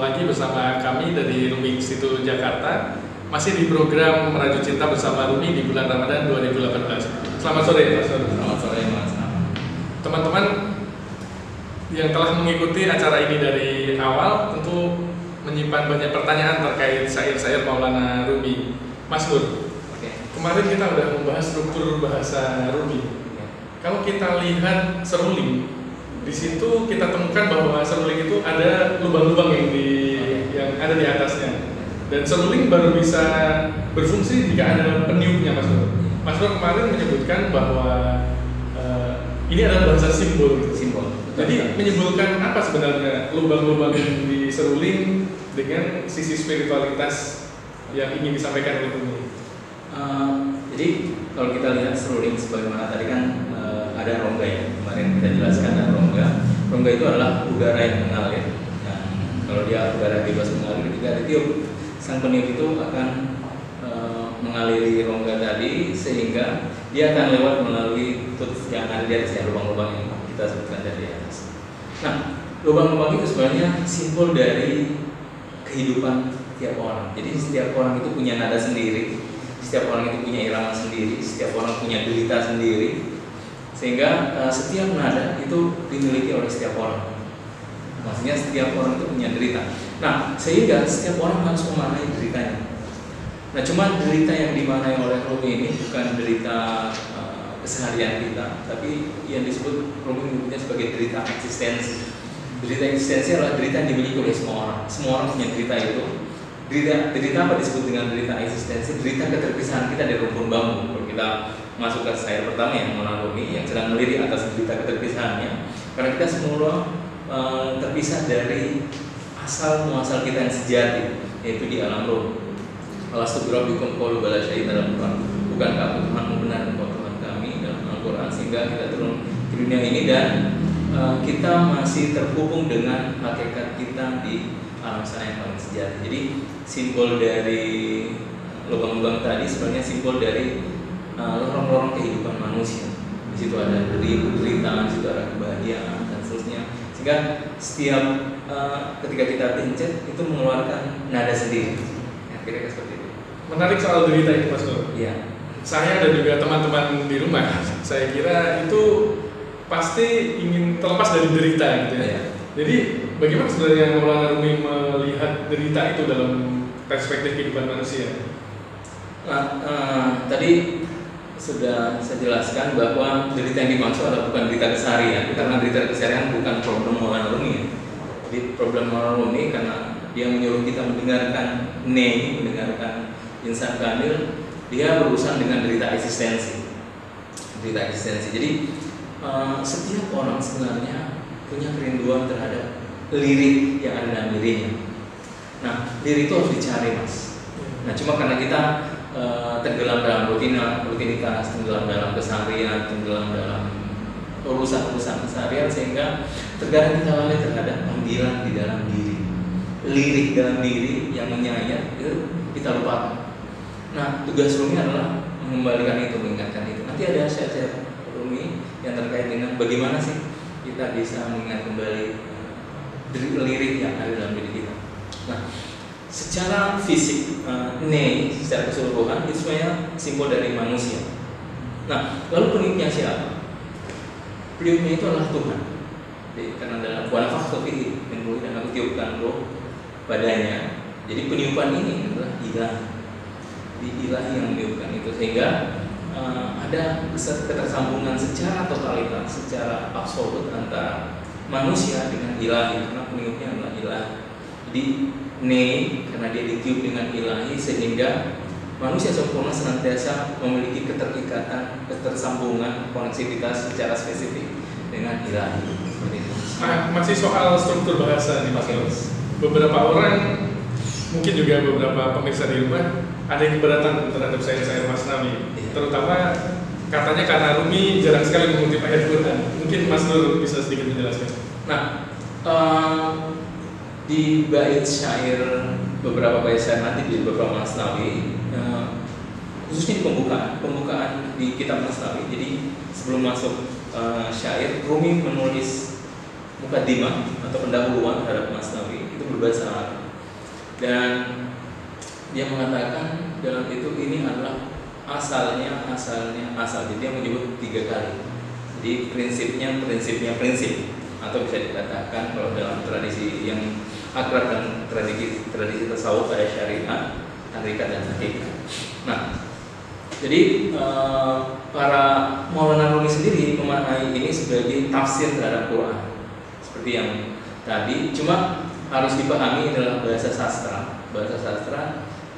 bertemu lagi bersama kami dari Rumi Institute Jakarta. Masih di program Merajut Cinta bersama Rumi di bulan Ramadan 2018. Selamat sore Mas. Selamat sore Mas. Teman-teman yang telah mengikuti acara ini dari awal tentu menyimpan banyak pertanyaan terkait syair-syair Maulana Rumi. Mas Nur, kemarin kita udah membahas struktur bahasa Rumi. Kalau kita lihat seruling, di situ kita temukan bahwa seruling itu ada lubang-lubang yang ada di atasnya. Dan seruling baru bisa berfungsi jika ada peniupnya, Mas Nur. Mas Nur kemarin menyebutkan bahwa ini adalah bahasa simbol. Jadi menyimbolkan apa sebenarnya lubang-lubang di seruling dengan sisi spiritualitas yang ingin disampaikan oleh Rumi? Jadi kalau kita lihat seruling sebagaimana tadi kan ada rongga ya, kemarin kita jelaskan ada rongga. Rongga itu adalah udara yang mengalir. Nah, kalau dia udara bebas mengalir ketika ditiup, sang peniup itu akan mengaliri rongga tadi sehingga dia akan lewat melalui tooth yang ada di atas ya, lubang-lubang yang kita sebutkan dari atas. Nah, lubang-lubang itu sebenarnya simbol dari kehidupan setiap orang. Jadi setiap orang itu punya nada sendiri, setiap orang itu punya irama sendiri, setiap orang punya derita sendiri. Sehingga setiap nada itu dimiliki oleh setiap orang. Maksudnya setiap orang itu punya derita. Nah, sehingga setiap orang harus memaknai deritanya. Nah, cuma derita yang dimaknai oleh Rumi ini bukan derita keseharian kita, tapi yang disebut Rumi menyebutnya sebagai derita eksistensi. Derita eksistensi adalah derita yang dimiliki oleh semua orang. Semua orang punya derita itu. Derita apa disebut dengan derita eksistensi? Derita keterpisahan kita dari rumpun bambu. Kalau kita masuk ke syair pertama yang Maulana Rumi yang sedang melirik atas derita keterpisahannya, karena kita semua terpisah dari asal muasal kita yang sejati, yaitu di alam roh. Alastu birabbikum qalu bala syahidna dalam Quran. Bukankah aku Tuhanmu benar engkau Tuhan kami dalam Al-Quran, sehingga kita turun ke dunia ini dan kita masih terhubung dengan hakikat kita di alam sana yang paling sejati. Jadi simbol dari lubang-lubang tadi sebenarnya simbol dari lorong-lorong kehidupan manusia. Di situ ada derita, di situ ada kebahagiaan dan seterusnya. Sehingga setiap ketika kita pencet itu mengeluarkan nada sendiri. Ya, kira-kira seperti itu. Menarik soal derita itu, Mas Nur. Iya. Saya dan juga teman-teman di rumah, saya kira itu pasti ingin terlepas dari derita gitu ya. Iya. Jadi bagaimana sebenarnya Maulana Rumi melihat derita itu dalam perspektif kehidupan manusia? Tadi sudah saya jelaskan bahwa derita yang dimaksud adalah bukan derita keseharian, karena derita keseharian bukan problem Maulana Rumi ya. Jadi problem Maulana Rumi karena dia menyuruh kita mendengarkan mendengarkan insan kamil, dia berurusan dengan derita eksistensi. Derita eksistensi. Jadi setiap orang sebenarnya punya kerinduan terhadap lirik yang ada dalam dirinya. Nah, lirik itu harus dicari, Mas. Nah, cuma karena kita tenggelam dalam rutinitas, tenggelam dalam keseharian, tenggelam dalam urusan-urusan keseharian, sehingga terkadang kita lalai terhadap panggilan di dalam diri, lirik dalam diri yang menyayat itu kita lupakan. Nah, tugas Rumi adalah mengembalikan itu, mengingatkan itu. Nanti ada syair Rumi yang terkait dengan bagaimana sih kita bisa mengingat kembali lirik yang ada dalam diri kita. Nah, secara fisik, secara keseluruhan itu sebenarnya simbol dari manusia. Nah, lalu peniupnya siapa? Peniupnya itu adalah Tuhan. Jadi, karena dalam wanafaktu fihi min ruhi, dan aku tiupkan roh padanya. Jadi peniupan ini adalah ilahi. Di ilahi yang meniupkan itu, sehingga ada ketersambungan secara totalitas, secara absolut antara manusia dengan ilahi, karena peniupnya adalah ilahi. Jadi karena dia ditiup dengan ilahi, sehingga manusia sempurna senantiasa memiliki keterikatan, ketersambungan, koneksivitas secara spesifik dengan ilahi. Seperti itu. Masih soal struktur bahasa nih, Mas. Beberapa orang, mungkin juga beberapa pemirsa di rumah, ada yang keberatan terhadap syair-syair Mas Nabi. Terutama katanya karena Rumi jarang sekali mengutip ayat Quran. Mungkin Mas Nur bisa sedikit menjelaskan. Nah, di bait syair, beberapa bait syair nanti di beberapa Masnawi, khususnya di pembukaan di kitab Masnawi. Jadi sebelum masuk syair, Rumi menulis mukadimah atau pendahuluan terhadap Masnawi. Itu berbahasa Arab. Dan dia mengatakan dalam itu ini adalah asalnya asal. Jadi dia menyebut 3 kali. Jadi prinsip atau bisa dikatakan kalau dalam tradisi yang akrab dan tradisi tasawuf ada syariat, hakikat dan hakikat. Nah, jadi para Maulana Rumi sendiri memaknai ini sebagai tafsir terhadap Quran. Seperti yang tadi, cuma harus dipahami adalah bahasa sastra,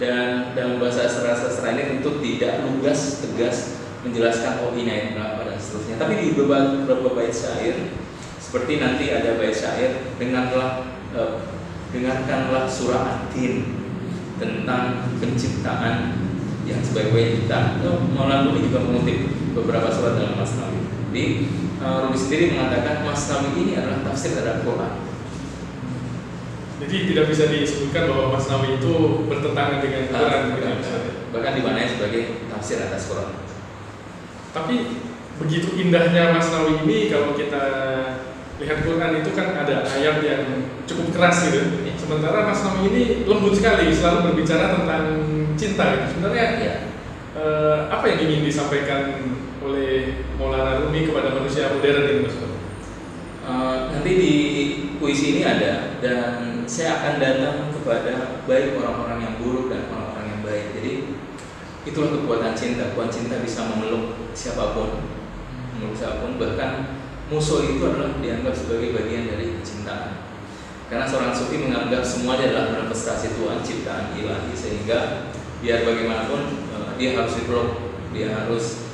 dan dalam bahasa sastra ini tentu tidak lugas tegas menjelaskan ini ayat berapa dan seterusnya. Tapi di beberapa bait syair, seperti nanti ada bait syair, dengarkanlah surah Ad-Din tentang penciptaan yang sebaik-baiknya kita. Maulana Rumi juga mengutip beberapa surat dalam Masnawi. Jadi Rumi sendiri mengatakan Masnawi ini adalah tafsir terhadap Quran. Jadi tidak bisa disebutkan bahwa Masnawi itu bertentangan dengan Quran. Bahkan dimaknai sebagai tafsir atas Quran. Tapi begitu indahnya Masnawi ini, kalau kita lihat Quran itu kan ada ayat yang cukup keras gitu. Sementara Masnawi ini lembut sekali, selalu berbicara tentang cinta gitu. Sebenarnya apa yang ingin disampaikan oleh Maulana Rumi kepada manusia modern ini, Mas? Nanti di puisi ini ada, dan saya akan datang kepada baik orang-orang yang buruk dan orang-orang yang baik. Jadi itulah kekuatan cinta. Kekuatan cinta bisa memeluk siapapun, bahkan musuh itu adalah dianggap sebagai bagian dari kecintaan. Karena seorang sufi menganggap semuanya adalah manifestasi Tuhan, ciptaan ilahi, sehingga biar bagaimanapun dia harus dipeluk, dia harus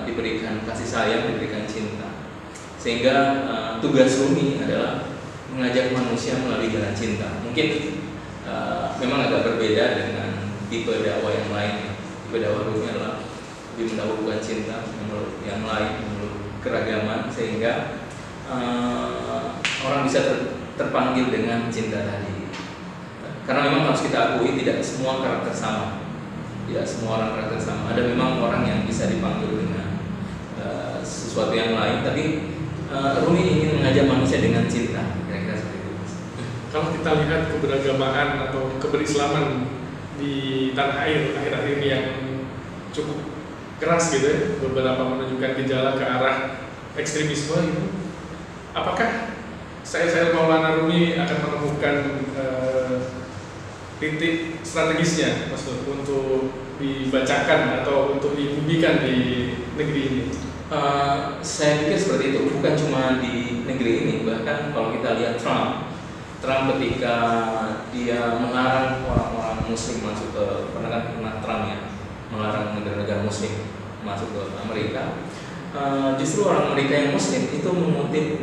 diberikan kasih sayang, diberikan cinta. Sehingga tugas Rumi adalah mengajak manusia melalui jalan cinta. Mungkin memang agak berbeda dengan tipe dakwah yang lain. Tipe dakwah Rumi adalah lebih mendahulukan cinta, yang lain menurut keragaman, sehingga orang bisa terpanggil dengan cinta tadi. Karena memang harus kita akui tidak semua karakter sama, tidak semua orang karakter sama. Ada memang orang yang bisa dipanggil dengan sesuatu yang lain, tapi Rumi ingin mengajak manusia dengan cinta, kira-kira seperti itu. Kalau kita lihat keberagamaan atau keberislaman di tanah air akhir-akhir ini yang cukup keras gitu ya, beberapa menunjukkan gejala ke arah ekstremisme gitu. Apakah saya Maulana Rumi akan menemukan titik strategisnya, Mas, untuk dibacakan atau untuk dibumikan di negeri ini? Saya pikir seperti itu, bukan cuma di negeri ini, bahkan kalau kita lihat Trump ketika dia melarang orang-orang Muslim masuk ke, pernah Trump ya, melarang negara-negara Muslim masuk ke Amerika. Justru orang Amerika yang Muslim itu mengutip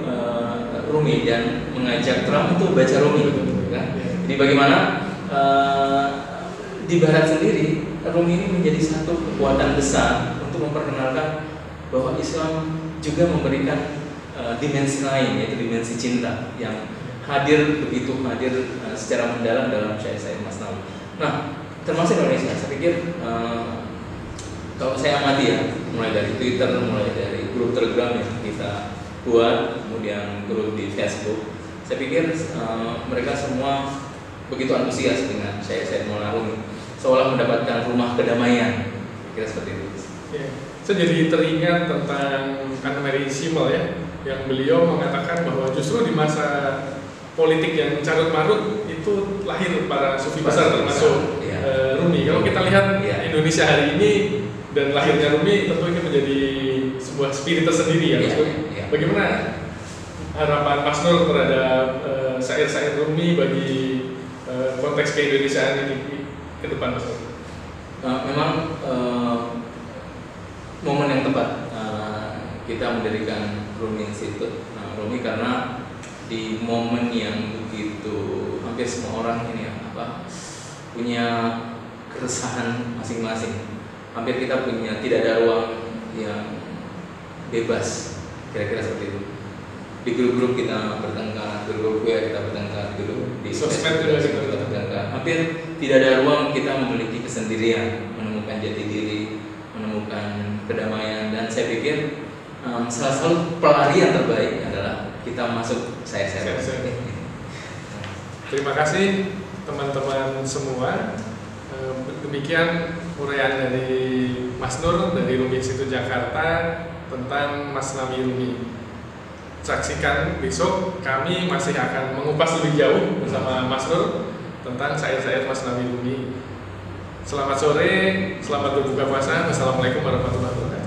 Rumi dan mengajak Trump untuk baca Rumi, kan? Jadi bagaimana di Barat sendiri Rumi ini menjadi satu kekuatan besar untuk memperkenalkan bahwa Islam juga memberikan dimensi lain, yaitu dimensi cinta yang begitu hadir secara mendalam dalam syair-syair Masnawi. Nah, termasuk Indonesia, saya pikir kalau saya amati ya, mulai dari Twitter, mulai dari grup Telegram yang kita buat, kemudian grup di Facebook, saya pikir mereka semua begitu antusias dengan syair-syair Maulana Rumi, seolah mendapatkan rumah kedamaian, kira seperti itu. Yeah. Saya jadi teringat tentang Anne-Marie Schimmel ya, yang beliau mengatakan bahwa justru di masa politik yang carut marut itu lahir para sufi besar termasuk Rumi. Kalau kita lihat Indonesia hari ini dan lahirnya Rumi, tentu ini menjadi sebuah spirit tersendiri ya. Bagaimana harapan Mas Nur terhadap syair-syair Rumi bagi konteks keindonesiaan ini ke depan, Mas Nur? Memang momen yang tepat kita mendirikan Rumi Institute. Rumi karena di momen yang begitu hampir semua orang ini punya keresahan masing-masing. Hampir kita tidak ada ruang yang bebas, kira-kira seperti itu. Di grup-grup kita bertengkar, grup kita bertengkar, di sosmed juga kita bertengkar. Hampir tidak ada ruang kita memiliki kesendirian, menemukan jati diri, menemukan kedamaian. Dan saya pikir salah satu pelarian terbaik adalah kita masuk saya. Terima kasih teman-teman semua. Demikian uraian dari Mas Nur dari Rumi Institut Jakarta tentang Masnawi Rumi. Saksikan besok, kami masih akan mengupas lebih jauh bersama Mas Nur tentang syair-syair Masnawi Rumi. Selamat sore, selamat berbuka puasa. Wassalamualaikum warahmatullahi wabarakatuh.